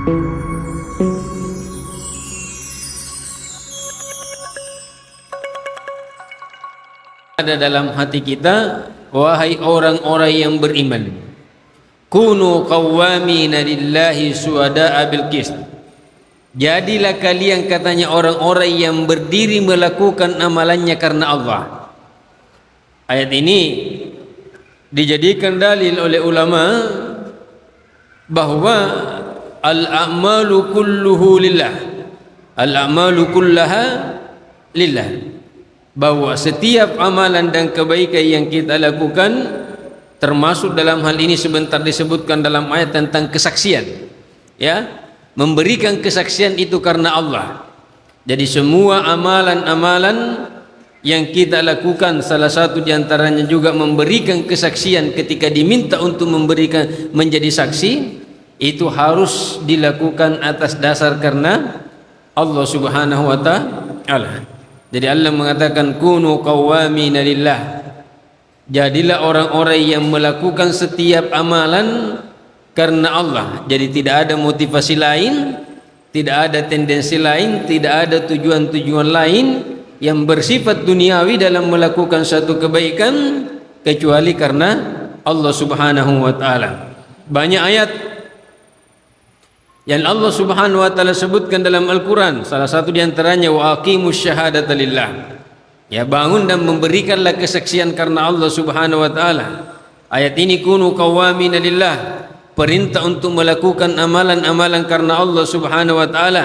Ada dalam hati kita, wahai orang-orang yang beriman, kunu qawwamina lillahi syuhada'a bil qist. Jadilah kalian, katanya, orang-orang yang berdiri melakukan amalannya karena Allah. Ayat ini dijadikan dalil oleh ulama bahwa al-a'malu kulluhu lillah, al-a'malu kullaha lillah, bahwa setiap amalan dan kebaikan yang kita lakukan, termasuk dalam hal ini sebentar disebutkan dalam ayat tentang kesaksian, ya, memberikan kesaksian itu karena Allah. Jadi semua amalan-amalan yang kita lakukan, salah satu diantaranya juga memberikan kesaksian ketika diminta untuk memberikan menjadi saksi, itu harus dilakukan atas dasar karena Allah Subhanahu wa ta'ala. Jadi Allah mengatakan kunu qawwamina lillah, jadilah orang-orang yang melakukan setiap amalan karena Allah. Jadi tidak ada motivasi lain, tidak ada tendensi lain, tidak ada tujuan-tujuan lain yang bersifat duniawi dalam melakukan satu kebaikan kecuali karena Allah Subhanahu wa ta'ala. Banyak ayat yang Allah Subhanahu wa ta'ala sebutkan dalam Al-Quran, salah satu diantaranya wa aqimus syahadata lillah, ya, bangun dan memberikanlah kesaksian karena Allah Subhanahu wa ta'ala. Ayat ini kunu qawwamina lillah, perintah untuk melakukan amalan-amalan karena Allah Subhanahu wa ta'ala.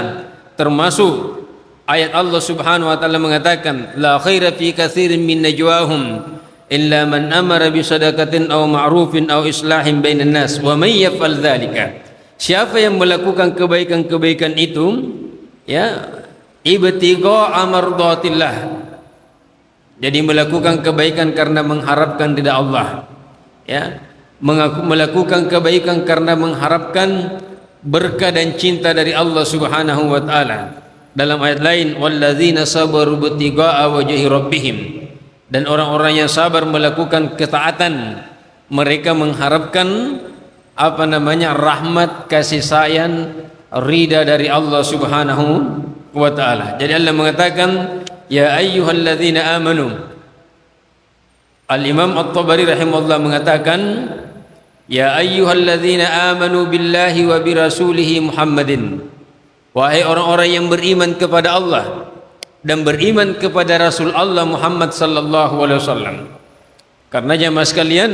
Termasuk ayat Allah Subhanahu wa ta'ala mengatakan la khaira fi katsirin min najwahum illa man amara bi sadaqatin aw ma'rufin aw islahin bainan nas wa may yaf'al dzalika. Siapa yang melakukan kebaikan-kebaikan itu, ya, ibtigha'a mardatillah, jadi melakukan kebaikan karena mengharapkan ridha Allah, ya, melakukan kebaikan karena mengharapkan berkah dan cinta dari Allah Subhanahu wa ta'ala. Dalam ayat lain walladzina sabaru ibtigha'a wajhi rabbihim, dan orang-orang yang sabar melakukan ketaatan, mereka mengharapkan rahmat, kasih sayang, ridha dari Allah Subhanahu wa ta'ala. Jadi Allah mengatakan ya ayyuhalladzina amanu. Al-Imam At-Tabari rahimahullah mengatakan ya ayyuhalladzina amanu billahi wa birasulihi Muhammadin, wahai orang-orang yang beriman kepada Allah dan beriman kepada Rasul Allah Muhammad sallallahu alaihi wasallam. Karena jemaah sekalian,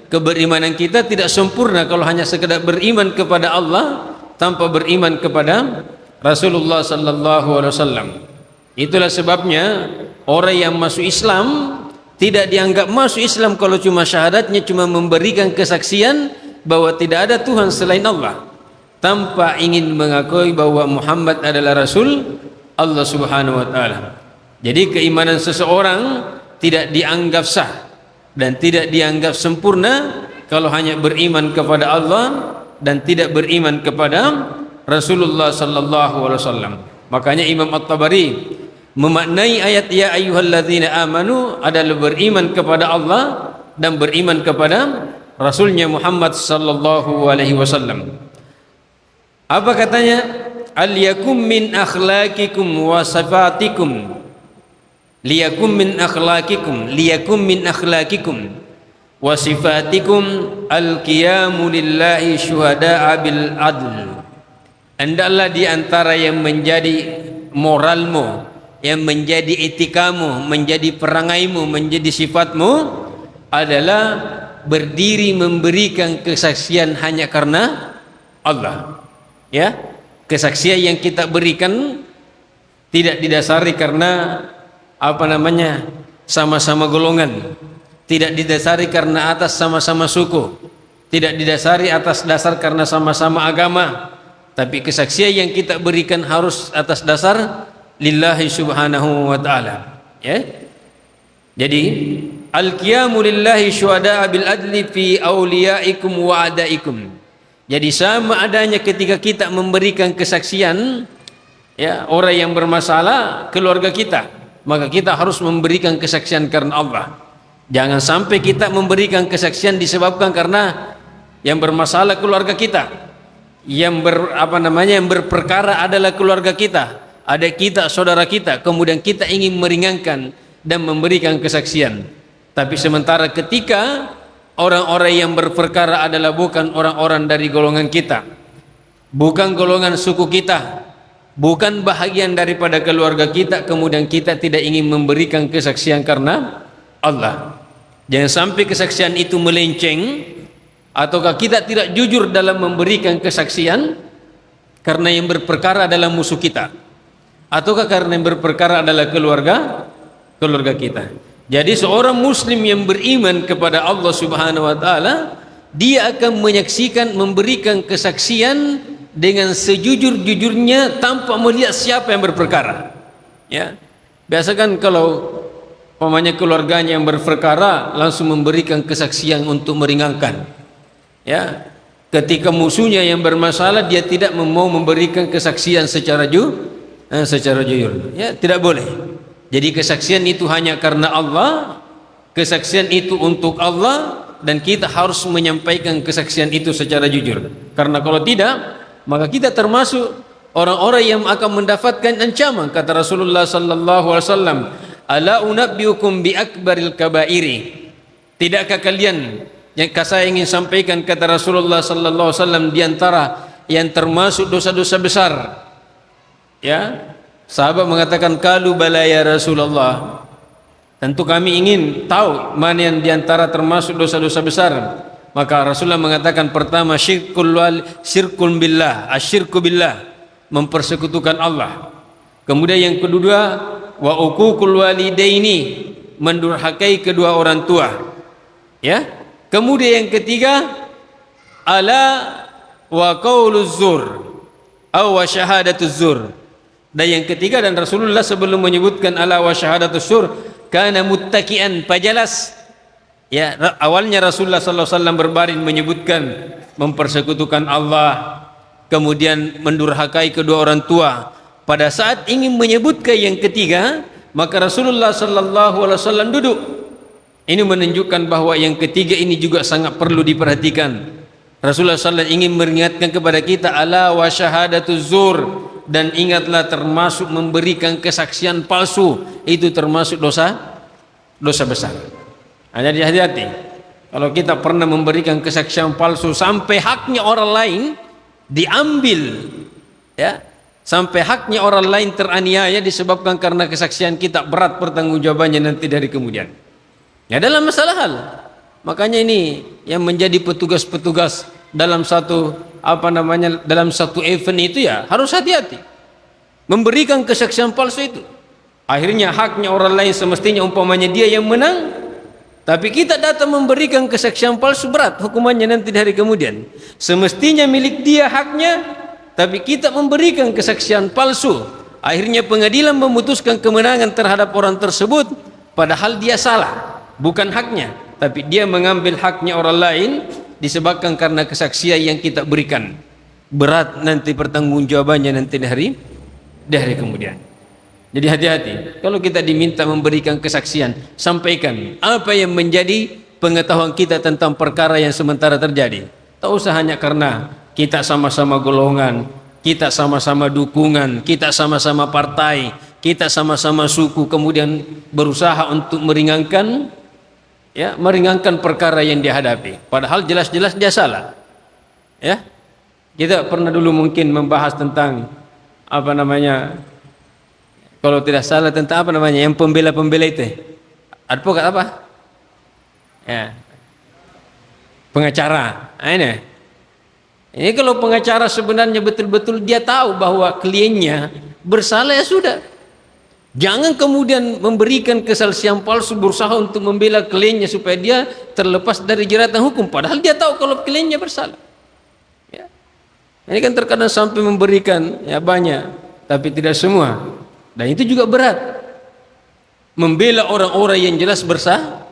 keberimanan kita tidak sempurna kalau hanya sekedar beriman kepada Allah tanpa beriman kepada Rasulullah sallallahu alaihi wasallam. Itulah sebabnya orang yang masuk Islam tidak dianggap masuk Islam kalau cuma syahadatnya cuma memberikan kesaksian bahwa tidak ada Tuhan selain Allah, tanpa ingin mengakui bahwa Muhammad adalah Rasul Allah Subhanahu wa ta'ala. Jadi keimanan seseorang tidak dianggap sah dan tidak dianggap sempurna kalau hanya beriman kepada Allah dan tidak beriman kepada Rasulullah sallallahu alaihi wasallam. Makanya Imam At-Tabari memaknai ayat ya ayyuhalladzina amanu adalah beriman kepada Allah dan beriman kepada Rasulnya Muhammad sallallahu alaihi wasallam. Apa katanya? Al-yakum min akhlaqikum wa sifatikum, liyakum min akhlaqikum, liyakum min akhlaqikum wa sifatikum al-qiyamu lillahi syuhada'a bil adl. Hendaklah di antara yang menjadi moralmu, yang menjadi etikamu, menjadi perangaimu, menjadi sifatmu adalah berdiri memberikan kesaksian hanya karena Allah. Ya, kesaksian yang kita berikan tidak didasari karena sama-sama golongan, tidak didasari karena atas sama-sama suku, tidak didasari atas dasar karena sama-sama agama, tapi kesaksian yang kita berikan harus atas dasar lillahi subhanahu wa ta'ala. Ya, jadi al-qiyamu lillahi syuhada'a bil adli fi awliyaikum wa adaikum. Jadi sama adanya ketika kita memberikan kesaksian, ya, orang yang bermasalah keluarga kita, maka kita harus memberikan kesaksian karena Allah. Jangan sampai kita memberikan kesaksian disebabkan karena yang bermasalah keluarga kita, yang berperkara adalah keluarga kita, adik kita, saudara kita, kemudian kita ingin meringankan dan memberikan kesaksian. Tapi sementara ketika orang-orang yang berperkara adalah bukan orang-orang dari golongan kita, bukan golongan suku kita, bukan bahagian daripada keluarga kita, kemudian kita tidak ingin memberikan kesaksian karena Allah. Jangan sampai kesaksian itu melenceng, ataukah kita tidak jujur dalam memberikan kesaksian karena yang berperkara adalah musuh kita, ataukah karena yang berperkara adalah keluarga kita. Jadi seorang muslim yang beriman kepada Allah Subhanahu wa taala, dia akan menyaksikan, memberikan kesaksian dengan sejujur-jujurnya tanpa melihat siapa yang berperkara. Ya. Biasa kan kalau umpamanya keluarganya yang berperkara langsung memberikan kesaksian untuk meringankan. Ya, ketika musuhnya yang bermasalah dia tidak mau memberikan kesaksian secara jujur. Ya, tidak boleh. Jadi kesaksian itu hanya karena Allah, kesaksian itu untuk Allah, dan kita harus menyampaikan kesaksian itu secara jujur. Karena kalau tidak, maka kita termasuk orang-orang yang akan mendapatkan ancaman. Kata Rasulullah sallallahu alaihi wasallam, "Ala unabbiukum bi akbaril kabairi." Tidakkah kalian, yang saya ingin sampaikan, kata Rasulullah sallallahu alaihi wasallam, di antara yang termasuk dosa-dosa besar. Ya, sahabat mengatakan, "Qalu bala ya Rasulullah." Tentu kami ingin tahu mana yang di antara termasuk dosa-dosa besar. Maka Rasulullah mengatakan, pertama syirkun billah, asyirku billah, mempersekutukan Allah. Kemudian yang kedua, wa uququl walidaini, mendurhakai kedua orang tua. Ya. Kemudian yang ketiga, ala wa qauluz zur atau wa syahadatuz zur. Dan yang ketiga, dan Rasulullah sebelum menyebutkan ala wa syahadatuz zur, kana muttaqian, pajalas. Ya, awalnya Rasulullah sallallahu alaihi wasallam berbaring menyebutkan mempersekutukan Allah, kemudian mendurhakai kedua orang tua. Pada saat ingin menyebutkan yang ketiga, maka Rasulullah sallallahu alaihi wasallam duduk. Ini menunjukkan bahwa yang ketiga ini juga sangat perlu diperhatikan. Rasulullah SAW ingin mengingatkan kepada kita, ala wa syahadatuz zur, dan ingatlah termasuk memberikan kesaksian palsu, itu termasuk dosa besar. Jadi hati-hati kalau kita pernah memberikan kesaksian palsu sampai haknya orang lain diambil, ya, sampai haknya orang lain teraniaya disebabkan karena kesaksian kita, berat pertanggungjawabannya nanti dari kemudian. Ya, dalam masalah hal. Makanya ini yang menjadi petugas-petugas dalam satu dalam satu event itu, ya harus hati-hati memberikan kesaksian palsu itu. Akhirnya haknya orang lain semestinya umpamanya dia yang menang, tapi kita datang memberikan kesaksian palsu, berat hukumannya nanti dari kemudian. Semestinya milik dia haknya, tapi kita memberikan kesaksian palsu. Akhirnya pengadilan memutuskan kemenangan terhadap orang tersebut, padahal dia salah. Bukan haknya, tapi dia mengambil haknya orang lain disebabkan karena kesaksian yang kita berikan. Berat nanti pertanggungjawabannya nanti dari kemudian. Jadi hati-hati kalau kita diminta memberikan kesaksian, sampaikan apa yang menjadi pengetahuan kita tentang perkara yang sementara terjadi. Tak usah hanya karena kita sama-sama golongan, kita sama-sama dukungan, kita sama-sama partai, kita sama-sama suku, kemudian berusaha untuk meringankan perkara yang dihadapi, padahal jelas-jelas dia salah. Ya, kita pernah dulu mungkin membahas tentang kalau tidak salah tentang yang pembela-pembela itu, advokat apa? Ya, pengacara. Ini kalau pengacara sebenarnya betul-betul dia tahu bahwa kliennya bersalah, ya sudah. Jangan kemudian memberikan kesaksian palsu berusaha untuk membela kliennya supaya dia terlepas dari jeratan hukum, padahal dia tahu kalau kliennya bersalah. Ya. Ini kan terkadang sampai memberikan banyak, tapi tidak semua. Dan itu juga berat. Membela orang-orang yang jelas bersalah.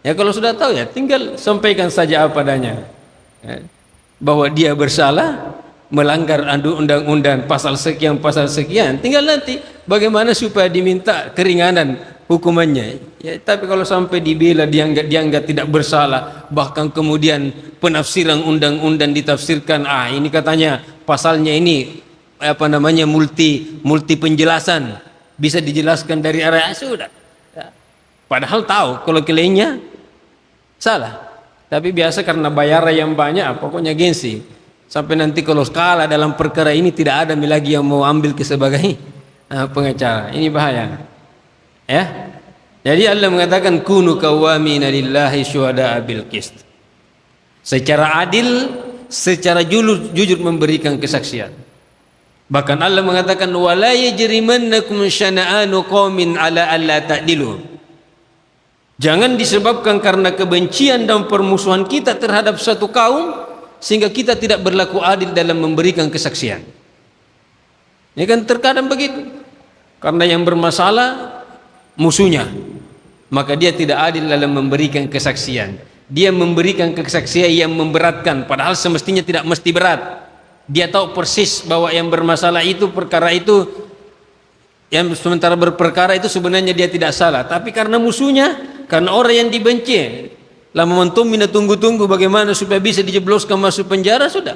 Ya, kalau sudah tahu, ya tinggal sampaikan saja apa adanya. Ya, bahwa dia bersalah, melanggar undang-undang pasal sekian, tinggal nanti bagaimana supaya diminta keringanan hukumannya. Ya, tapi kalau sampai dibela dianggap tidak bersalah, bahkan kemudian penafsiran undang-undang ditafsirkan, ini katanya pasalnya ini multi penjelasan, bisa dijelaskan dari arah sudah. Padahal tahu kalau klaimnya salah. Tapi biasa karena bayaran yang banyak, pokoknya gengsi. Sampai nanti kalau kalah dalam perkara ini tidak ada lagi yang mau ambil sebagai pengacara. Ini bahaya. Ya. Jadi Allah mengatakan kunu qawwamina lillahi syuhada'a bil qist. Secara adil, secara jujur memberikan kesaksian. Bahkan Allah mengatakan wala yajrimannakum syana'anu qaumin ala alla ta'dilu. Jangan disebabkan karena kebencian dan permusuhan kita terhadap satu kaum sehingga kita tidak berlaku adil dalam memberikan kesaksian. Ini kan terkadang begitu. Karena yang bermasalah musuhnya, maka dia tidak adil dalam memberikan kesaksian. Dia memberikan kesaksian yang memberatkan, padahal semestinya tidak mesti berat. Dia tahu persis bahwa yang bermasalah itu perkara itu, yang sementara berperkara itu sebenarnya dia tidak salah, tapi karena musuhnya, karena orang yang dibenci, lama momentum mina tunggu-tunggu bagaimana supaya bisa dijebloskan masuk penjara, sudah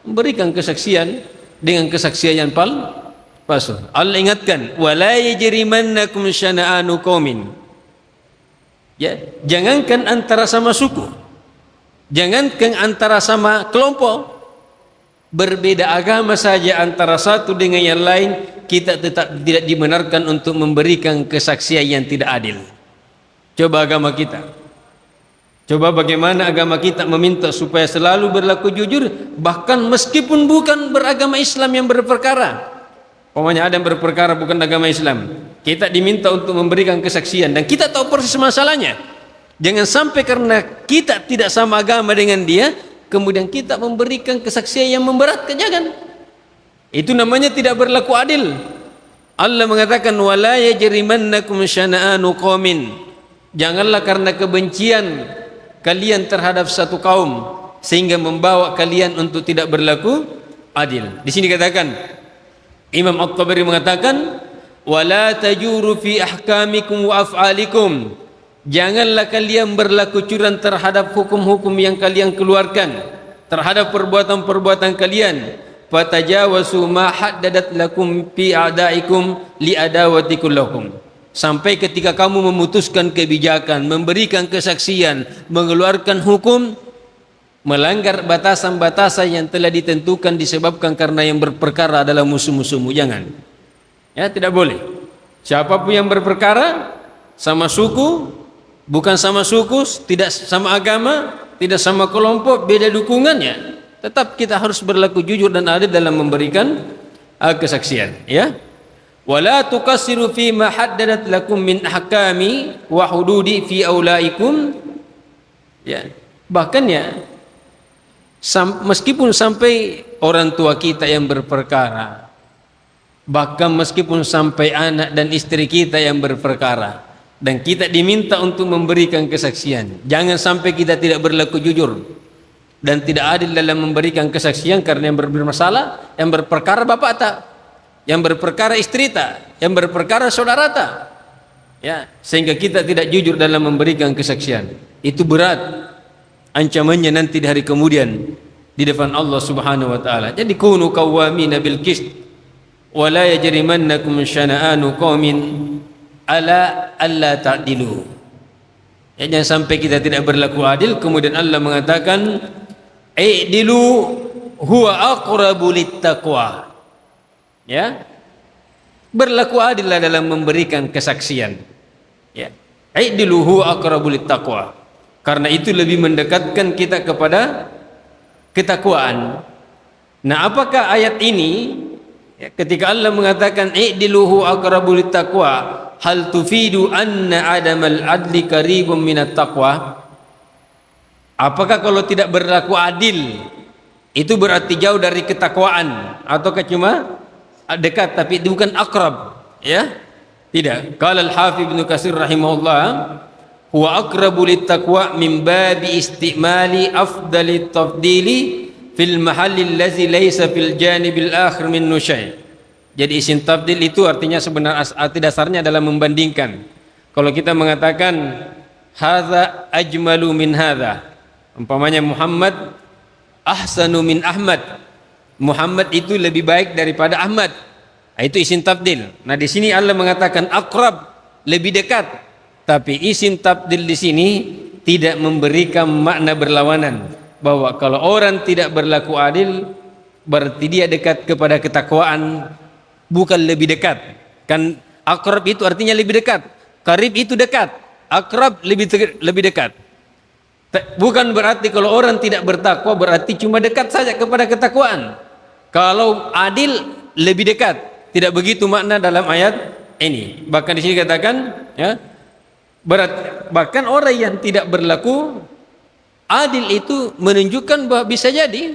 memberikan kesaksian dengan kesaksian yang palsu. Allah ingatkan wala yajrimannakum syana'anu qaumin. Ya, jangankan antara sama suku, jangankan antara sama kelompok, berbeda agama saja antara satu dengan yang lain, kita tetap tidak dibenarkan untuk memberikan kesaksian yang tidak adil. Coba agama kita, coba bagaimana agama kita meminta supaya selalu berlaku jujur, bahkan meskipun bukan beragama Islam yang berperkara. Pokoknya ada yang berperkara bukan agama Islam, kita diminta untuk memberikan kesaksian dan kita tahu persis masalahnya. Jangan sampai karena kita tidak sama agama dengan dia, kemudian kita memberikan kesaksian yang memberatkan. Jangan. Itu namanya tidak berlaku adil. Allah mengatakan wala yajrimannakum syana'anu qaumin. Janganlah karena kebencian kalian terhadap satu kaum sehingga membawa kalian untuk tidak berlaku adil. Di sini katakan Imam At-Tabari mengatakan wala tajuru fi ahkamikum wa af'alikum. Janganlah kalian berlaku curang terhadap hukum-hukum yang kalian keluarkan, terhadap perbuatan-perbuatan kalian. Fatajawasu ma haddadat lakum fi a'daikum li adawatikum lakum. Sampai ketika kamu memutuskan kebijakan, memberikan kesaksian, mengeluarkan hukum, melanggar batasan-batasan yang telah ditentukan disebabkan karena yang berperkara adalah musuh-musuhmu. Jangan. Ya, tidak boleh. Siapapun yang berperkara, sama suku, bukan sama suku, tidak sama agama, tidak sama kelompok, beda dukungannya, tetap kita harus berlaku jujur dan adil dalam memberikan kesaksian. Ya. Wala tuqassiru fi ma haddadat lakum min ahkami wa hududi fi aulaikum. Ya. Bahkan ya, meskipun sampai orang tua kita yang berperkara, bahkan meskipun sampai anak dan istri kita yang berperkara, dan kita diminta untuk memberikan kesaksian, jangan sampai kita tidak berlaku jujur dan tidak adil dalam memberikan kesaksian. Karena yang bermasalah, yang berperkara bapak tak, yang berperkara istri tak, yang berperkara saudara tak, ya, sehingga kita tidak jujur dalam memberikan kesaksian. Itu berat ancamannya nanti di hari kemudian di depan Allah Subhanahu wa taala. Jadi kunu qawwamina bil qist wa la yajrimannakum syana'anu qaumin ala alla ta'dilu. Ya, jangan sampai kita tidak berlaku adil. Kemudian Allah mengatakan i'dilu huwa aqrabu littaqwa. Ya, berlaku adillah dalam memberikan kesaksian. Ya, i'dilu huwa aqrabu littaqwa. Karena itu lebih mendekatkan kita kepada ketakwaan. Nah, apakah ayat ini, ya, ketika Allah mengatakan i'diluhu aqrabu littaqwa, hal tufidu anna adamal adli qaribun minat taqwa? Apakah kalau tidak berlaku adil itu berarti jauh dari ketakwaan, ataukah cuma dekat tapi bukan akrab? Ya, tidak. Qala al-Hafidz Ibnu Katsir rahimahullah, huwa aqrabu littaqwa min babi istimali afdali tafdili fil mahalli allazi laysa fil janibil akhir min nusyai. Jadi isim tafdil itu artinya sebenarnya arti dasarnya adalah membandingkan. Kalau kita mengatakan hadza ajmalu min hadza, Umpamanya Muhammad ahsanu min Ahmad. Muhammad itu lebih baik daripada Ahmad. Itu isim tabdil. Nah, di sini Allah mengatakan aqrab, lebih dekat. Tapi isim tabdil di sini tidak memberikan makna berlawanan, bahwa kalau orang tidak berlaku adil berarti dia dekat kepada ketakwaan, bukan lebih dekat. Kan aqrab itu artinya lebih dekat, qarib itu dekat, aqrab lebih dekat. Bukan berarti kalau orang tidak bertakwa berarti cuma dekat saja kepada ketakwaan. Kalau adil lebih dekat, tidak begitu makna dalam ayat ini. Bahkan di sini katakan, ya, bahkan orang yang tidak berlaku adil itu menunjukkan bahwa bisa jadi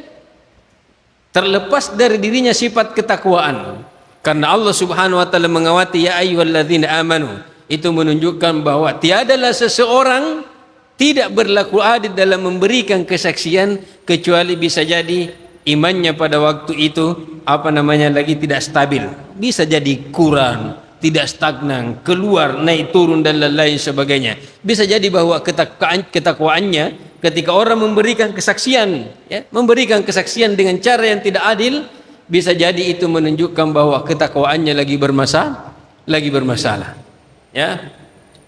terlepas dari dirinya sifat ketakwaan. Karena Allah Subhanahu wa taala mengawati ya ayyuhalladzina amanu, itu menunjukkan bahwa tiadalah seseorang tidak berlaku adil dalam memberikan kesaksian kecuali bisa jadi imannya pada waktu itu lagi tidak stabil, bisa jadi kurang, tidak stagnan, keluar naik turun dan lain sebagainya. Bisa jadi bahwa ketakwaannya ketika orang memberikan kesaksian, ya, memberikan kesaksian dengan cara yang tidak adil, bisa jadi itu menunjukkan bahwa ketakwaannya lagi bermasalah, ya.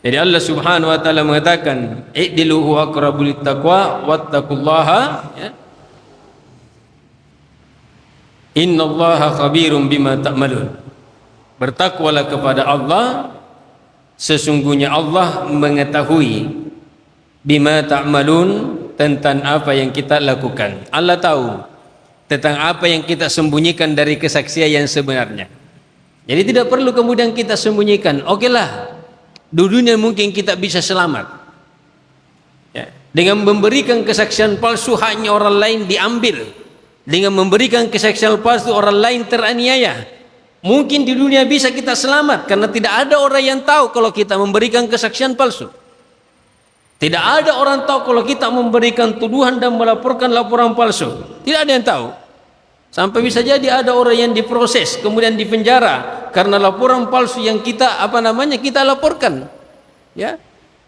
Jadi Allah Subhanahu wa taala mengatakan i'dilu huwa aqrabu littaqwa wattaqullaha, ya. Innallaha khabirum bima ta'malun. Bertakwalah kepada Allah, sesungguhnya Allah mengetahui bima ta'malun, tentang apa yang kita lakukan. Allah tahu tentang apa yang kita sembunyikan dari kesaksian yang sebenarnya. Jadi tidak perlu kemudian kita sembunyikan. Okelah, di dunia mungkin kita bisa selamat, ya, dengan memberikan kesaksian palsu hanya orang lain diambil. Dengan memberikan kesaksian palsu orang lain teraniaya, mungkin di dunia bisa kita selamat karena tidak ada orang yang tahu kalau kita memberikan kesaksian palsu. Tidak ada orang tahu kalau kita memberikan tuduhan dan melaporkan laporan palsu. Tidak ada yang tahu. Sampai bisa jadi ada orang yang diproses kemudian dipenjara karena laporan palsu yang kita kita laporkan, ya.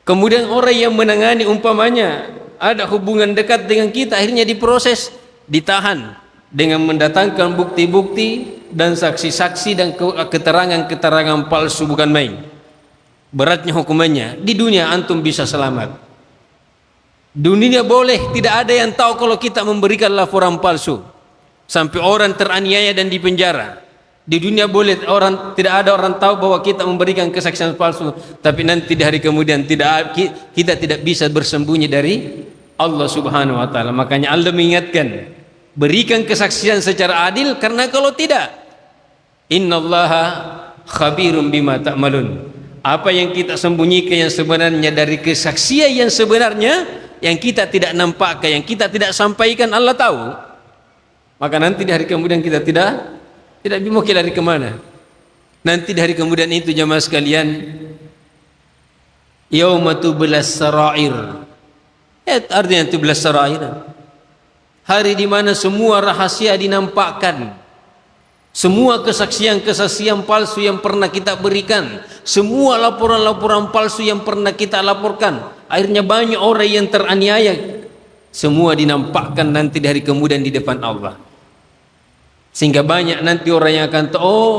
Kemudian orang yang menangani umpamanya ada hubungan dekat dengan kita akhirnya diproses, ditahan dengan mendatangkan bukti-bukti dan saksi-saksi dan keterangan-keterangan palsu, bukan main. Beratnya hukumannya. Di dunia antum bisa selamat. Dunia boleh tidak ada yang tahu kalau kita memberikan laporan palsu sampai orang teraniaya dan dipenjara. Di dunia boleh tidak ada orang tahu bahwa kita memberikan kesaksian palsu, tapi nanti di hari kemudian kita tidak bisa bersembunyi dari Allah Subhanahu wa taala. Makanya Allah mengingatkan, berikan kesaksian secara adil, karena kalau tidak, innallaha khabirum bima ta'malun. Apa yang kita sembunyikan yang sebenarnya dari kesaksian yang sebenarnya yang kita tidak nampakkan, yang kita tidak sampaikan, Allah tahu. Maka nanti di hari kemudian kita tidak mau lari kemana. Nanti di hari kemudian itu jamaah sekalian, yauma tublas sarair. Artinya tublas sarair, hari di mana semua rahasia dinampakkan, semua kesaksian-kesaksian palsu yang pernah kita berikan, semua laporan-laporan palsu yang pernah kita laporkan, akhirnya banyak orang yang teraniaya, semua dinampakkan nanti di hari kemudian di depan Allah. Sehingga banyak nanti orang yang akan tahu, oh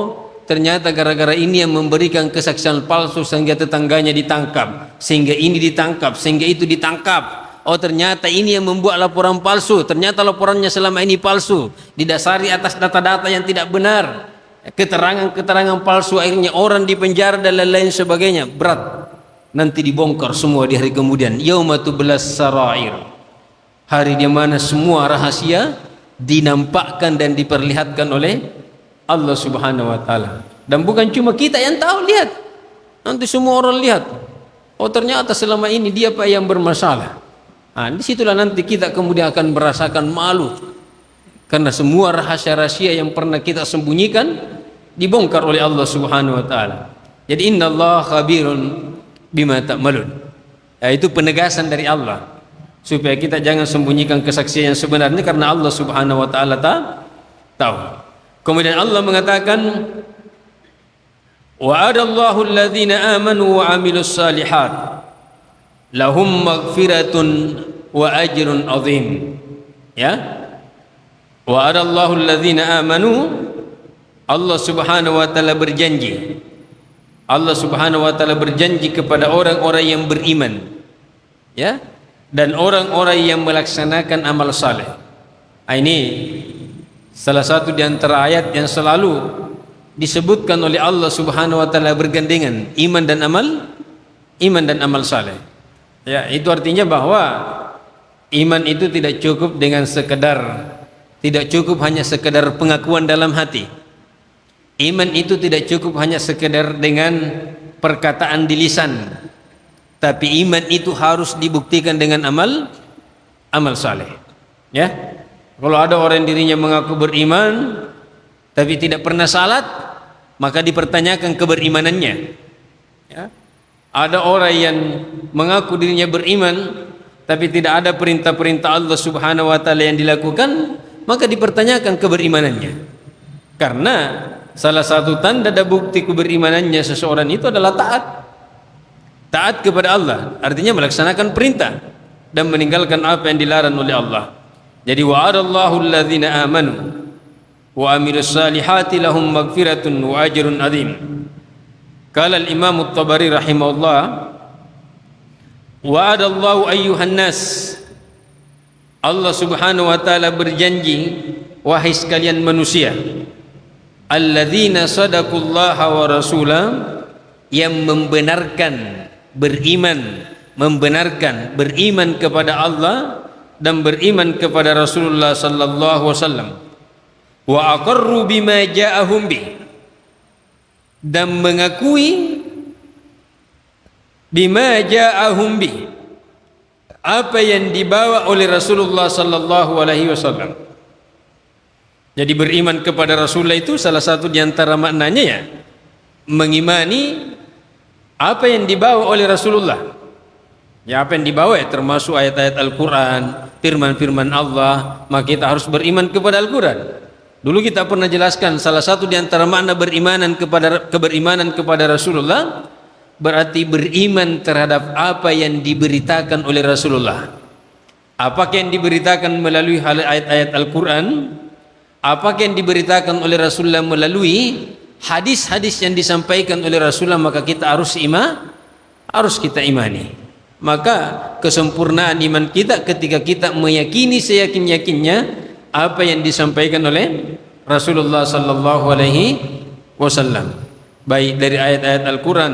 ternyata gara-gara ini yang memberikan kesaksian palsu sehingga tetangganya ditangkap, sehingga ini ditangkap, sehingga itu ditangkap. Oh ternyata ini yang membuat laporan palsu, ternyata laporannya selama ini palsu, didasari atas data-data yang tidak benar, keterangan-keterangan palsu, akhirnya orang dipenjara dan lain-lain sebagainya. Berat, nanti dibongkar semua di hari kemudian. Yauma tublas sarair, hari di mana semua rahasia dinampakkan dan diperlihatkan oleh Allah Subhanahu wa taala. Dan bukan cuma kita yang tahu, lihat, nanti semua orang lihat, oh ternyata selama ini dia Pak yang bermasalah. Nah, disitulah nanti kita kemudian akan merasakan malu karena semua rahasia-rahasia yang pernah kita sembunyikan dibongkar oleh Allah Subhanahu wa taala. Jadi innallaha khabirun bima ta'malun. Ya, itu penegasan dari Allah supaya kita jangan sembunyikan kesaksian yang sebenarnya karena Allah Subhanahu wa taala tahu. Kemudian Allah mengatakan, wa'adallahu alladhina amanu wa 'amilus salihat lahum maghfiratun wa ajrun azim. Ya. Wa'adallahu alladhina amanu, Allah Subhanahu wa taala berjanji. Allah Subhanahu wa taala berjanji kepada orang-orang yang beriman. Ya. Dan orang-orang yang melaksanakan amal saleh. Ini salah satu di antara ayat yang selalu disebutkan oleh Allah Subhanahu wa taala bergandengan, iman dan amal saleh. Ya, itu artinya bahwa iman itu tidak cukup dengan tidak cukup hanya sekedar pengakuan dalam hati. Iman itu tidak cukup hanya sekedar dengan perkataan di lisan. Tapi iman itu harus dibuktikan dengan amal saleh. Ya. Kalau ada orang dirinya mengaku beriman tapi tidak pernah salat, maka dipertanyakan keberimanannya. Ya. Ada orang yang mengaku dirinya beriman tapi tidak ada perintah-perintah Allah Subhanahu wa taala yang dilakukan, maka dipertanyakan keberimanannya. Karena salah satu tanda dan bukti keberimanannya seseorang itu adalah taat kepada Allah, artinya melaksanakan perintah dan meninggalkan apa yang dilarang oleh Allah. Jadi wa'adallahu alladhina amanu wa amilus salihati lahum maghfiratun wa ajrun azim. Qala al-Imam at-Tabari rahimahullah, wa'adallahu ayyuhan nas, Allah Subhanahu wa taala berjanji, wahai sekalian manusia, alladzina sadaqullaha wa rasulah, yang beriman kepada Allah dan beriman kepada Rasulullah sallallahu alaihi wasallam, wa aqarru bima ja'ahum bi, dan mengakui bima ja'ahum bi, apa yang dibawa oleh Rasulullah sallallahu alaihi wasallam. Jadi beriman kepada Rasulullah itu salah satu di antara maknanya ya mengimani apa yang dibawa oleh Rasulullah. Ya, apa yang dibawa ya termasuk ayat-ayat Al-Qur'an, firman-firman Allah, maka kita harus beriman kepada Al-Qur'an. Dulu kita pernah jelaskan salah satu di antara makna beriman kepada Rasulullah berarti beriman terhadap apa yang diberitakan oleh Rasulullah. Apakah yang diberitakan melalui ayat-ayat Al-Quran, apakah yang diberitakan oleh Rasulullah melalui hadis-hadis yang disampaikan oleh Rasulullah, maka kita harus kita imani. Maka kesempurnaan iman kita ketika kita meyakini seyakin-yakinnya apa yang disampaikan oleh Rasulullah sallallahu alaihi wasallam, baik dari ayat-ayat Al-Quran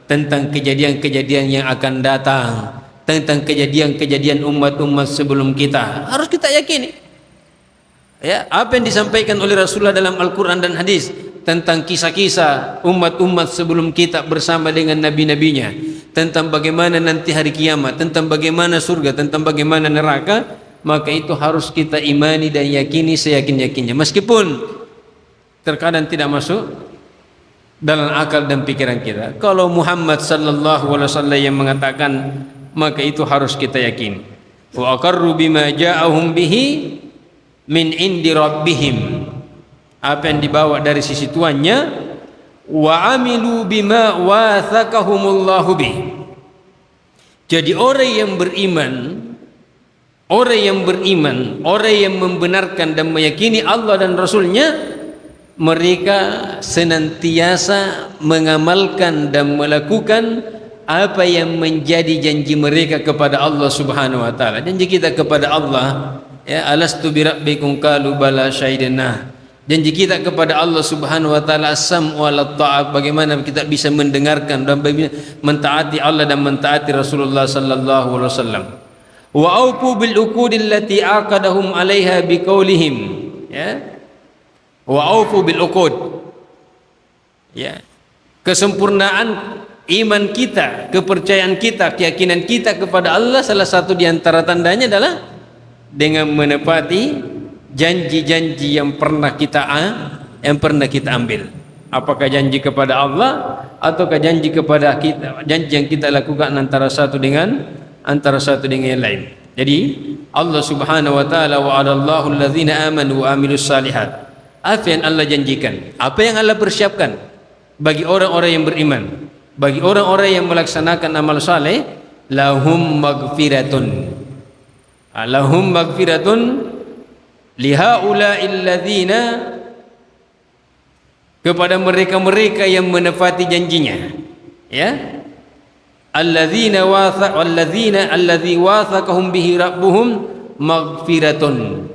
tentang kejadian-kejadian yang akan datang, tentang kejadian-kejadian umat-umat sebelum kita, harus kita yakini. Ya, apa yang disampaikan oleh Rasulullah dalam Al-Quran dan hadis tentang kisah-kisah umat-umat sebelum kita bersama dengan nabi-nabinya, tentang bagaimana nanti hari kiamat, tentang bagaimana surga, tentang bagaimana neraka, maka itu harus kita imani dan yakini seyakin-yakinnya, meskipun terkadang tidak masuk dalam akal dan pikiran kita. Kalau Muhammad sallallahu alaihi wasallam yang mengatakan, maka itu harus kita yakini. Wa aqarru bima ja'ahum bihi min indi rabbihim, apa yang dibawa dari sisi Tuhannya, wa amilu bima wathaqahumullahu bih. Jadi orang yang beriman, orang yang membenarkan dan meyakini Allah dan Rasulnya, mereka senantiasa mengamalkan dan melakukan apa yang menjadi janji mereka kepada Allah Subhanahu wa taala. Janji kita kepada Allah, ya, alastu birabbikum qalu bala syahidna. Janji kita kepada Allah Subhanahu wa taala as-sam wal ta'at, bagaimana kita bisa mendengarkan dan mentaati Allah dan mentaati Rasulullah sallallahu alaihi wasallam. Wa aufu bil uqudil lati aqadahum 'alaiha biqaulihim, ya. Wa aufu bil uqud, ya, kesempurnaan iman kita, kepercayaan kita, keyakinan kita kepada Allah, salah satu di antara tandanya adalah dengan menepati janji-janji yang pernah kita ambil. Apakah janji kepada Allah ataukah janji kepada kita, janji yang kita lakukan antara satu dengan yang lain. Jadi Allah Subhanahu wa taala, wa'adallahu alladzina amanu wa amilus salihat. Apa yang Allah janjikan, apa yang Allah persiapkan bagi orang-orang yang beriman, bagi orang-orang yang melaksanakan amal saleh, lahum maghfiratun, Lahum maghfiratun lihaula'il ladzina, kepada mereka-mereka yang menepati janjinya, ya, alladzina alladzi wathaqahum bihi rabbuhum maghfiratun,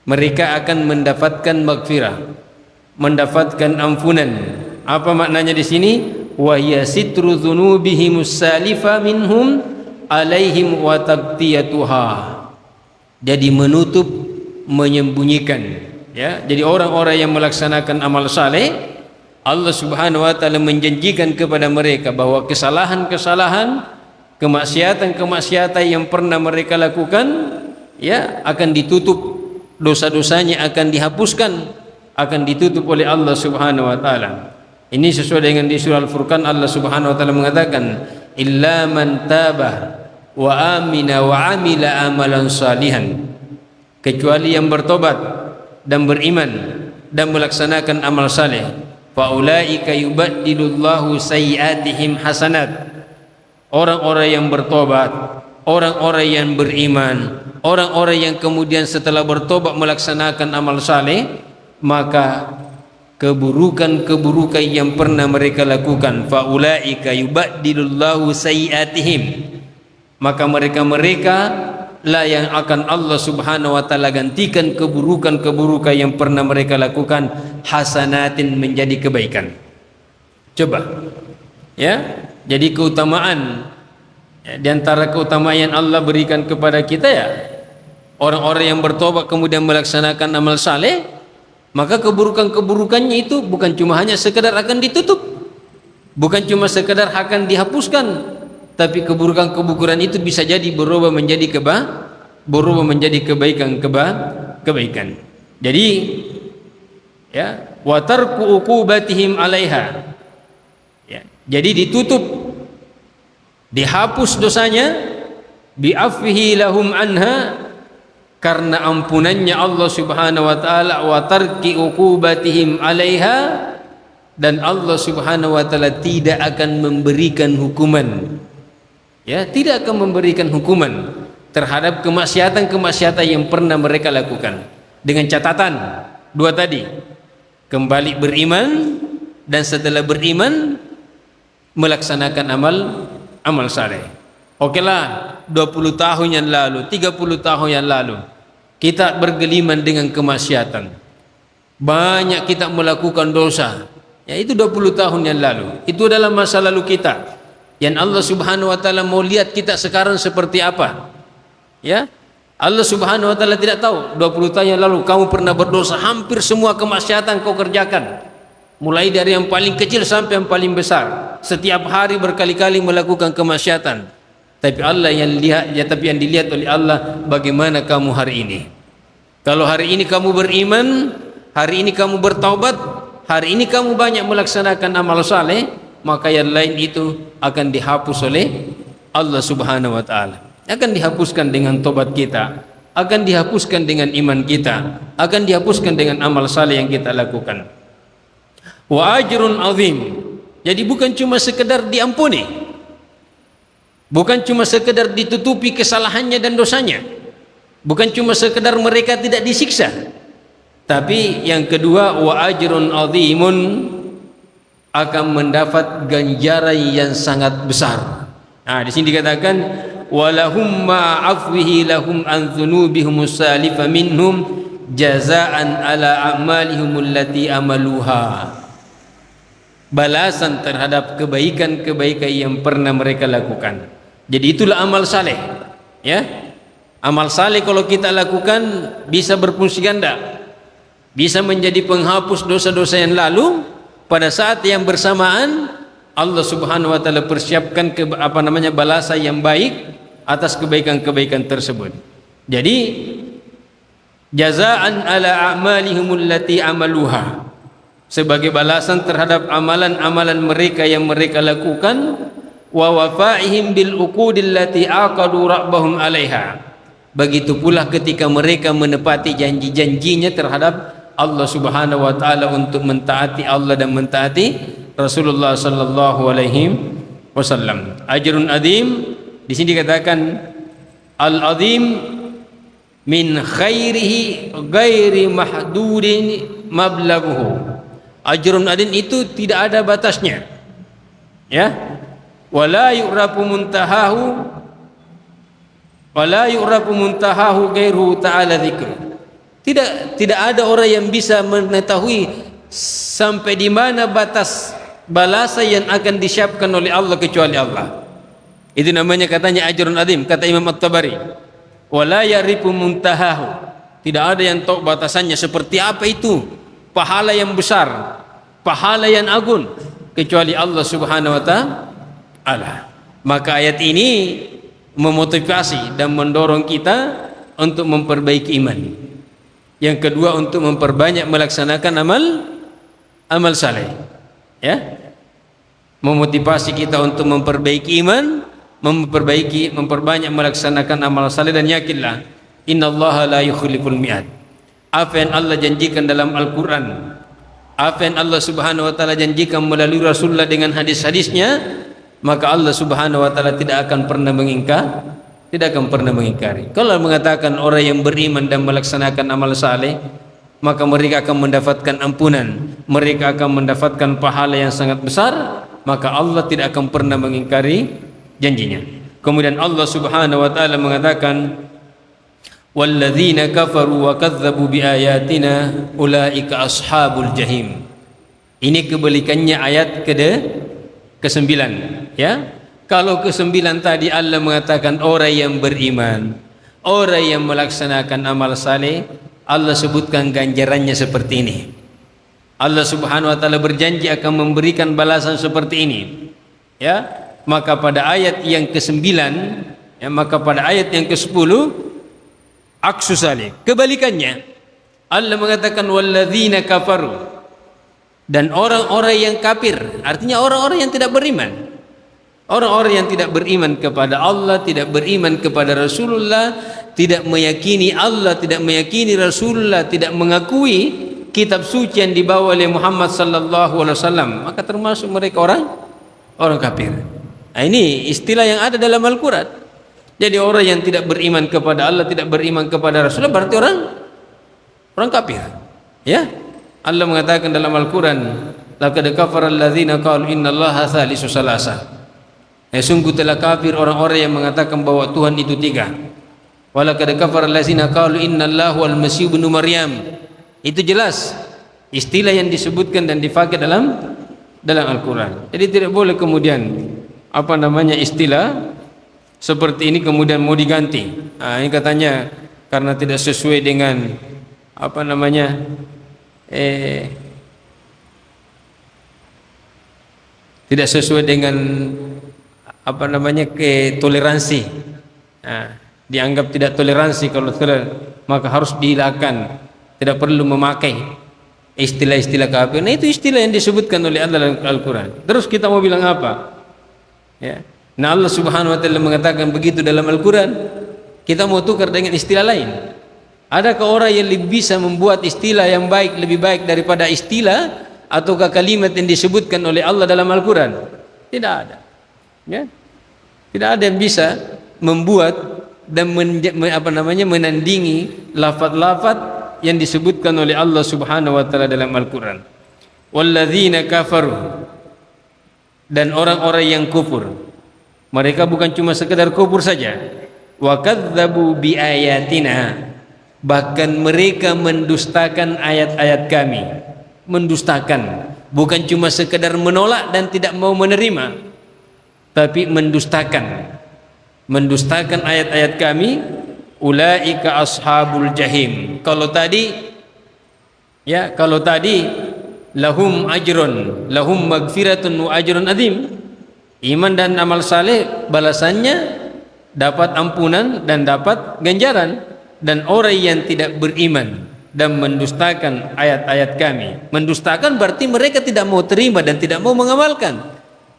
mereka akan mendapatkan maghfirah, mendapatkan ampunan. Apa maknanya di sini? Wa hiya sitru dzunubihimus salifa minhum alaihim wa taqtiyatuha, jadi menutup, menyembunyikan, ya. Jadi orang-orang yang melaksanakan amal saleh, Allah Subhanahu wa taala menjanjikan kepada mereka bahwa kesalahan-kesalahan, kemaksiatan-kemaksiatan yang pernah mereka lakukan, ya, akan ditutup, dosa-dosanya akan dihapuskan, akan ditutup oleh Allah Subhanahu wa taala. Ini sesuai dengan di surah Al-Furqan, Allah Subhanahu wa taala mengatakan, illa man tabah wa amina wa amila amalan salihan, kecuali yang bertobat dan beriman dan melaksanakan amal saleh, faulaika yubaddilullahu sayyiatihim hasanat, orang-orang yang bertobat, orang-orang yang beriman, orang-orang yang kemudian setelah bertobat melaksanakan amal saleh, maka keburukan-keburukan yang pernah mereka lakukan, faulaika yubaddilullahu sayyiatihim, maka mereka-mereka lah yang akan Allah Subhanahu wa taala gantikan keburukan-keburukan yang pernah mereka lakukan hasanatin, menjadi kebaikan. Coba, ya, jadi keutamaan, ya, di antara keutamaan yang Allah berikan kepada kita, ya, orang-orang yang bertobat kemudian melaksanakan amal saleh, maka keburukan-keburukannya itu bukan cuma hanya sekedar akan ditutup, bukan cuma sekedar akan dihapuskan, tapi keburukan-keburukan itu bisa jadi berubah menjadi kebaikan. Jadi, ya, wa tarku uqubatihim 'alaiha, ya, jadi ditutup, dihapus dosanya, bi'afwihi lahum anha, karena ampunannya Allah Subhanahu wa taala, wa tarki uqubatihim 'alaiha, dan Allah Subhanahu wa taala tidak akan memberikan hukuman, ya, tidak akan memberikan hukuman terhadap kemaksiatan-kemaksiatan yang pernah mereka lakukan, dengan catatan dua tadi, kembali beriman, dan setelah beriman melaksanakan amal saleh. Okelah, 20 tahun yang lalu, 30 tahun yang lalu kita bergeliman dengan kemaksiatan, banyak kita melakukan dosa, ya, itu 20 tahun yang lalu, itu adalah masa lalu kita. Yang Allah Subhanahu wa taala mau lihat kita sekarang seperti apa, ya. Allah Subhanahu wa taala tidak tahu 20 tahun yang lalu kamu pernah berdosa, hampir semua kemaksiatan kau kerjakan, mulai dari yang paling kecil sampai yang paling besar, setiap hari berkali-kali melakukan kemaksiatan. Tapi Allah yang lihat, ya, tapi yang dilihat oleh Allah, bagaimana kamu hari ini. Kalau hari ini kamu beriman, hari ini kamu bertaubat, hari ini kamu banyak melaksanakan amal saleh, maka yang lain itu akan dihapus oleh Allah Subhanahu wa taala. Akan dihapuskan dengan tobat kita, akan dihapuskan dengan iman kita, akan dihapuskan dengan amal saleh yang kita lakukan. Wa ajrun azim. Jadi bukan cuma sekedar diampuni, bukan cuma sekedar ditutupi kesalahannya dan dosanya, bukan cuma sekedar mereka tidak disiksa, tapi yang kedua, wa ajrun azimun, akan mendapat ganjaran yang sangat besar. Nah, di sini dikatakan walahum ma'afwihi lahum an dzunubihum salifa minhum jazaan ala a'malihim allati amaluha, balasan terhadap kebaikan-kebaikan yang pernah mereka lakukan. Jadi itulah amal saleh, ya. Amal saleh kalau kita lakukan bisa berfungsi ganda, bisa menjadi penghapus dosa-dosa yang lalu. Pada saat yang bersamaan Allah Subhanahu wa taala persiapkan balasan yang baik atas kebaikan-kebaikan tersebut. Jadi jazaan ala a'malihim allati amaluha, sebagai balasan terhadap amalan-amalan mereka yang mereka lakukan, wa wafaihim bil uqudil lati aqadu rabbahum 'alaiha, begitu pula ketika mereka menepati janji-janjinya terhadap Allah Subhanahu wa taala untuk mentaati Allah dan mentaati Rasulullah sallallahu alaihi wasallam. Ajrun azim, di sini dikatakan al-azim min khairihi ghairi mahdurin mablaghuhu. Ajrun adin itu tidak ada batasnya, ya. Wala yu'rafu muntahahu ghairu ta'ala dzikru. Tidak ada orang yang bisa mengetahui sampai di mana batas balasan yang akan disiapkan oleh Allah kecuali Allah. Itu namanya katanya ajrun azim, kata Imam At-Tabari. Wala ya'rifu muntahahu. Tidak ada yang tahu batasannya seperti apa itu pahala yang besar, pahala yang agung, kecuali Allah Subhanahu wa ta'ala. Maka ayat ini memotivasi dan mendorong kita untuk memperbaiki iman. Yang kedua, untuk memperbanyak melaksanakan amal saleh, ya. Memotivasi kita untuk memperbaiki iman, memperbanyak melaksanakan amal saleh, dan yakinlah innallaha la yukhliful mi'ad. Apa yang Allah janjikan dalam Al-Quran, apa yang Allah Subhanahu wa ta'ala janjikan melalui Rasulullah dengan hadis-hadisnya, maka Allah Subhanahu wa ta'ala tidak akan pernah mengingkari. Kalau mengatakan orang yang beriman dan melaksanakan amal saleh, maka mereka akan mendapatkan ampunan, mereka akan mendapatkan pahala yang sangat besar, maka Allah tidak akan pernah mengingkari janjinya. Kemudian Allah Subhanahu wa ta'ala mengatakan, walladzina kafaru wa kadzdzabu biayatina ulaika ashabul jahim. Ini kebalikannya ayat ke-9, ya. Kalau ke-9 tadi Allah mengatakan orang yang beriman, orang yang melaksanakan amal saleh, Allah sebutkan ganjarannya seperti ini. Allah Subhanahu wa ta'ala berjanji akan memberikan balasan seperti ini, ya. Maka pada ayat yang ke-9, ya, maka pada ayat yang ke-10 aksu salih, kebalikannya. Allah mengatakan walladzina kafaru, dan orang-orang yang kafir, artinya orang-orang yang tidak beriman. Orang-orang yang tidak beriman kepada Allah, tidak beriman kepada Rasulullah, tidak meyakini Allah, tidak meyakini Rasulullah, tidak mengakui kitab suci yang dibawa oleh Muhammad sallallahu alaihi wasallam, maka termasuk mereka orang kafir. Nah, ini istilah yang ada dalam Al-Quran. Jadi orang yang tidak beriman kepada Allah, tidak beriman kepada Rasulullah, berarti orang kafir, ya. Allah mengatakan dalam Al-Quran, laqad kafara alladzina qalu innallaha tsalitsu tsalatsa. Sungguh telah kafir orang-orang yang mengatakan bahwa Tuhan itu 3. Wa laqad kafara alladzina qalu innallaha wal masih ibnu maryam. Itu jelas istilah yang disebutkan dan dipakai dalam Al-Quran. Jadi tidak boleh kemudian istilah seperti ini kemudian mau diganti. Nah, ini katanya karena tidak sesuai dengan tidak sesuai dengan toleransi. Nah, dianggap tidak toleransi kalau maka harus dihilangkan. Tidak perlu memakai istilah-istilah kafir. Nah, itu istilah yang disebutkan oleh Allah dalam Al-Quran. Terus kita mau bilang apa? Ya. Nah, Allah Subhanahu wa ta'ala mengatakan begitu dalam Al-Quran, kita mau tukar dengan istilah lain. Adakah orang yang lebih bisa membuat istilah yang baik, lebih baik daripada istilah ataukah kalimat yang disebutkan oleh Allah dalam Al-Quran? Tidak ada, ya. Tidak ada yang bisa membuat dan menandingi lafaz-lafaz yang disebutkan oleh Allah Subhanahu wa ta'ala dalam Al-Quran. Walladzina kafaru, dan orang-orang yang kufur, mereka bukan cuma sekedar kufur saja, wa kadzdzabu biayatina, bahkan mereka mendustakan ayat-ayat kami. Mendustakan, bukan cuma sekedar menolak dan tidak mau menerima, tapi mendustakan ayat-ayat kami. Ulaika ashabul jahim. Kalau tadi lahum ajrun, lahum magfiratun wa ajrun azim. Iman dan amal saleh balasannya dapat ampunan dan dapat ganjaran. Dan orang yang tidak beriman dan mendustakan ayat-ayat kami, mendustakan berarti mereka tidak mau terima dan tidak mau mengamalkan,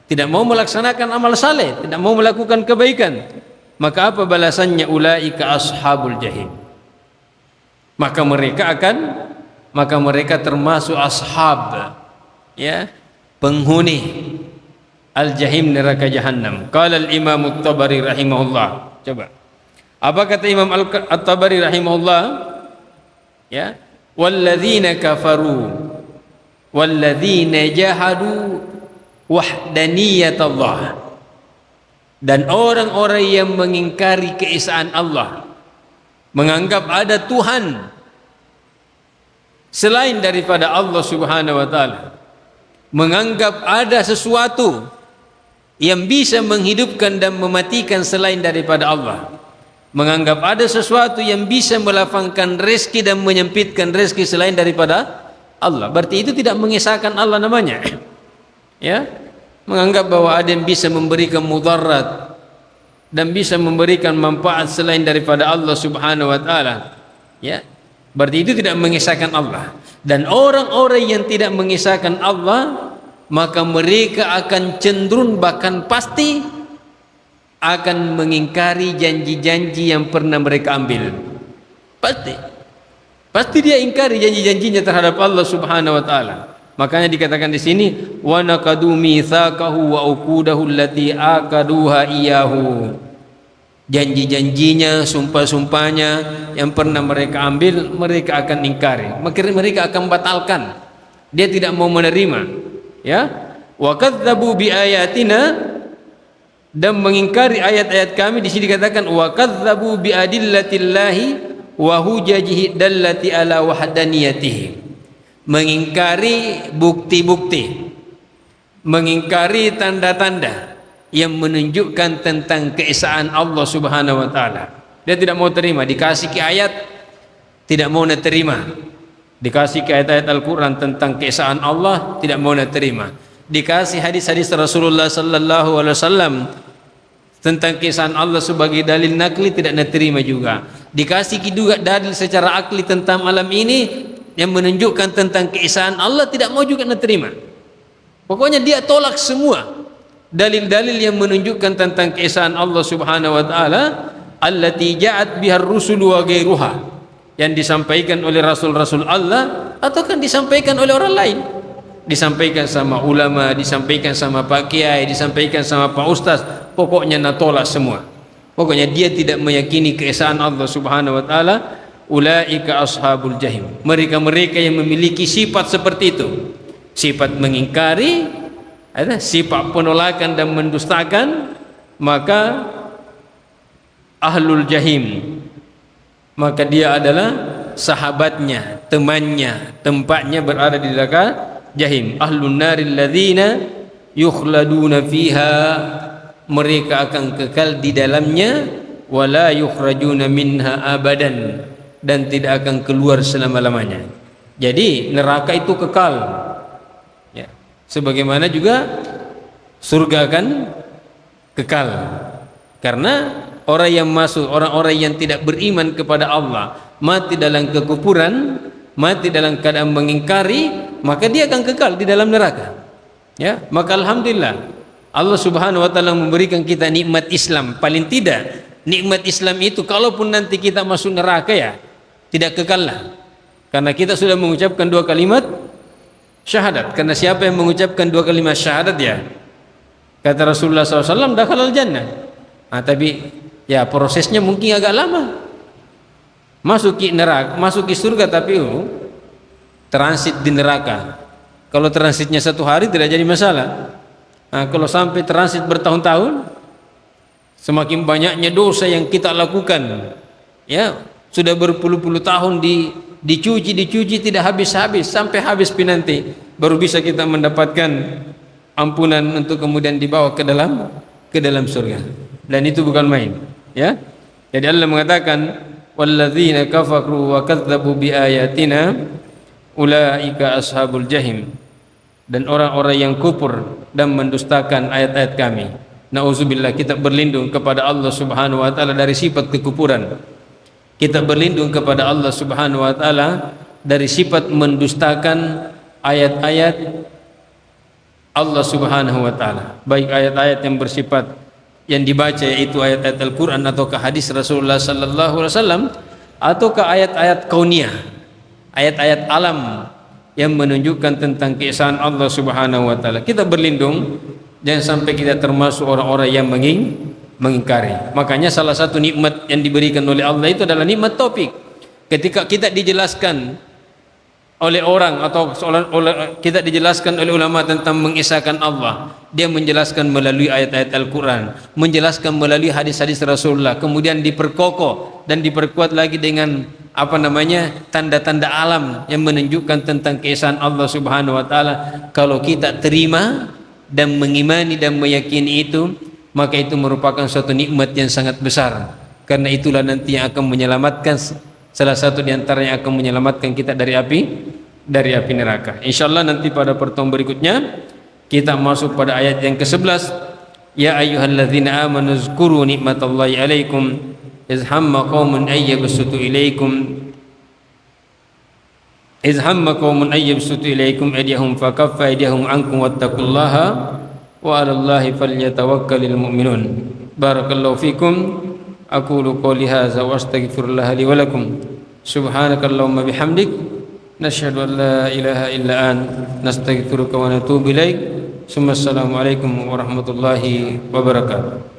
tidak mau melaksanakan amal saleh, tidak mau melakukan kebaikan. Maka apa balasannya? Ulaika ashabul jahim. Maka mereka termasuk ashab, ya, penghuni al-jahim, neraka jahannam. Qala al-Imam At-Tabari rahimahullah. Coba. Apa kata Imam At-Tabari rahimahullah? Ya, walladzina kafaru walladzina jahadu wahdaniyatullah. Dan orang-orang yang mengingkari keesaan Allah, menganggap ada Tuhan selain daripada Allah Subhanahu wa taala, menganggap ada sesuatu yang bisa menghidupkan dan mematikan selain daripada Allah, menganggap ada sesuatu yang bisa melapangkan rezeki dan menyempitkan rezeki selain daripada Allah. Berarti itu tidak mengesahkan Allah namanya. Ya, menganggap bahwa ada yang bisa memberikan mudarat dan bisa memberikan manfaat selain daripada Allah Subhanahu wa taala. Ya, berarti itu tidak mengesahkan Allah. Dan orang-orang yang tidak mengesahkan Allah, maka mereka akan cenderung bahkan pasti akan mengingkari janji-janji yang pernah mereka ambil. Pasti dia ingkari janji-janjinya terhadap Allah Subhanahu wa taala. Makanya dikatakan di sini, wa naqadu mitsaqahu wa uqudahu allati aqaduha iyahu. Janji-janjinya, sumpah-sumpahnya yang pernah mereka ambil, mereka akan ingkari. Mereka akan batalkan. Dia tidak mau menerima. Ya, wa kadzdzabu bi ayatina, dan mengingkari ayat-ayat kami. Di sini dikatakan wa kadzdzabu bi adillatillahi wa hujajihi dallati ala wahdaniyatihi. Mengingkari bukti-bukti, mengingkari tanda-tanda yang menunjukkan tentang keesaan Allah Subhanahu wa taala. Dia tidak mau terima. Dikasih ke ayat, tidak mau terima. Dikasih ke ayat-ayat Al-Quran tentang keesaan Allah, tidak mau terima. Dikasih hadis-hadis Rasulullah sallallahu alaihi wasallam tentang keesaan Allah sebagai dalil nakli, tidak terima juga. Dikasih juga dalil secara akli tentang alam ini yang menunjukkan tentang keesaan Allah, tidak mau juga terima. Pokoknya dia tolak semua dalil-dalil yang menunjukkan tentang keesaan Allah Subhanahu wa taala, allati ja'at bihar rusul wa ghairuha, yang disampaikan oleh rasul-rasul Allah ataukah disampaikan oleh orang lain, disampaikan sama ulama, disampaikan sama pak kiai, disampaikan sama pak ustaz, pokoknya tolak semua. Pokoknya dia tidak meyakini keesaan Allah Subhanahu wa taala. Ulaika ashabul jahim. Mereka-mereka yang memiliki sifat seperti itu, sifat mengingkari, ada sifat penolakan dan mendustakan, maka ahlul jahim, maka dia adalah sahabatnya, temannya, tempatnya berada di neraka jahim. Ahlun naril ladzina yukhladuna fiha, mereka akan kekal di dalamnya, wala yukhrajuna minha abadan, dan tidak akan keluar selama-lamanya. Jadi neraka itu kekal, ya, sebagaimana juga surga akan kekal. Karena orang yang masuk, orang-orang yang tidak beriman kepada Allah, mati dalam kekufuran, mati dalam keadaan mengingkari, maka dia akan kekal di dalam neraka. Ya, maka alhamdulillah Allah Subhanahu wa taala memberikan kita nikmat Islam. Paling tidak nikmat Islam itu, kalaupun nanti kita masuk neraka, ya tidak kekal lah, karena kita sudah mengucapkan dua kalimat syahadat. Karena siapa yang mengucapkan dua kalimat syahadat, ya kata Rasulullah SAW, dakhalal jannah. Tapi ya prosesnya mungkin agak lama, masuk ke neraka, masuk ke surga, tapi transit di neraka. Kalau transitnya 1 hari tidak jadi masalah. Kalau sampai transit bertahun-tahun, semakin banyaknya dosa yang kita lakukan, ya sudah berpuluh-puluh tahun dicuci tidak habis-habis, sampai habis nanti baru bisa kita mendapatkan ampunan untuk kemudian dibawa ke dalam surga. Dan itu bukan main, ya. Jadi Allah mengatakan walladzina kafaru wa kadzdzabu biayatina ulaika ashabul jahim, dan orang-orang yang kufur dan mendustakan ayat-ayat kami. Nauzubillah, kita berlindung kepada Allah Subhanahu wa taala dari sifat kekufuran. Kita berlindung kepada Allah Subhanahu wa taala dari sifat mendustakan ayat-ayat Allah Subhanahu wa taala, baik ayat-ayat yang bersifat yang dibaca, yaitu ayat-ayat Al-Qur'an ataukah hadis Rasulullah sallallahu alaihi wasallam, ataukah ayat-ayat kauniyah, ayat-ayat alam yang menunjukkan tentang keesaan Allah Subhanahu wa taala. Kita berlindung jangan sampai kita termasuk orang-orang yang mengingkari. Makanya salah satu nikmat yang diberikan oleh Allah itu adalah nikmat taufik. Ketika kita dijelaskan oleh orang atau kita dijelaskan oleh ulama tentang mengisahkan Allah, dia menjelaskan melalui ayat-ayat Al-Quran, menjelaskan melalui hadis-hadis Rasulullah, kemudian diperkokoh dan diperkuat lagi dengan tanda-tanda alam yang menunjukkan tentang keesaan Allah Subhanahu wa taala. Kalau kita terima dan mengimani dan meyakini itu, maka itu merupakan suatu nikmat yang sangat besar. Karena itulah nanti yang akan menyelamatkan, salah satu di antara yang akan menyelamatkan kita dari api neraka. Insyaallah nanti pada pertemuan berikutnya kita masuk pada ayat yang ke-11. Ya ayyuhalladzina amanu zkuru nikmatallahi alaikum iz hamma qaumun ayyabsutu ilaikum aydiyahum fakaffa aydiyahum ankum wattaqullaha wa 'alallahi falyatawakkalul mu'minun. Barakallahu fikum. Aqulu qouli hadza wa astaghfirullaha li wa lakum. Subhanakallahumma bihamdik nashhadu an la ilaha illa anta nastaghfiruka wa natubu ilaik. Assalamualaikum warahmatullahi wabarakatuh.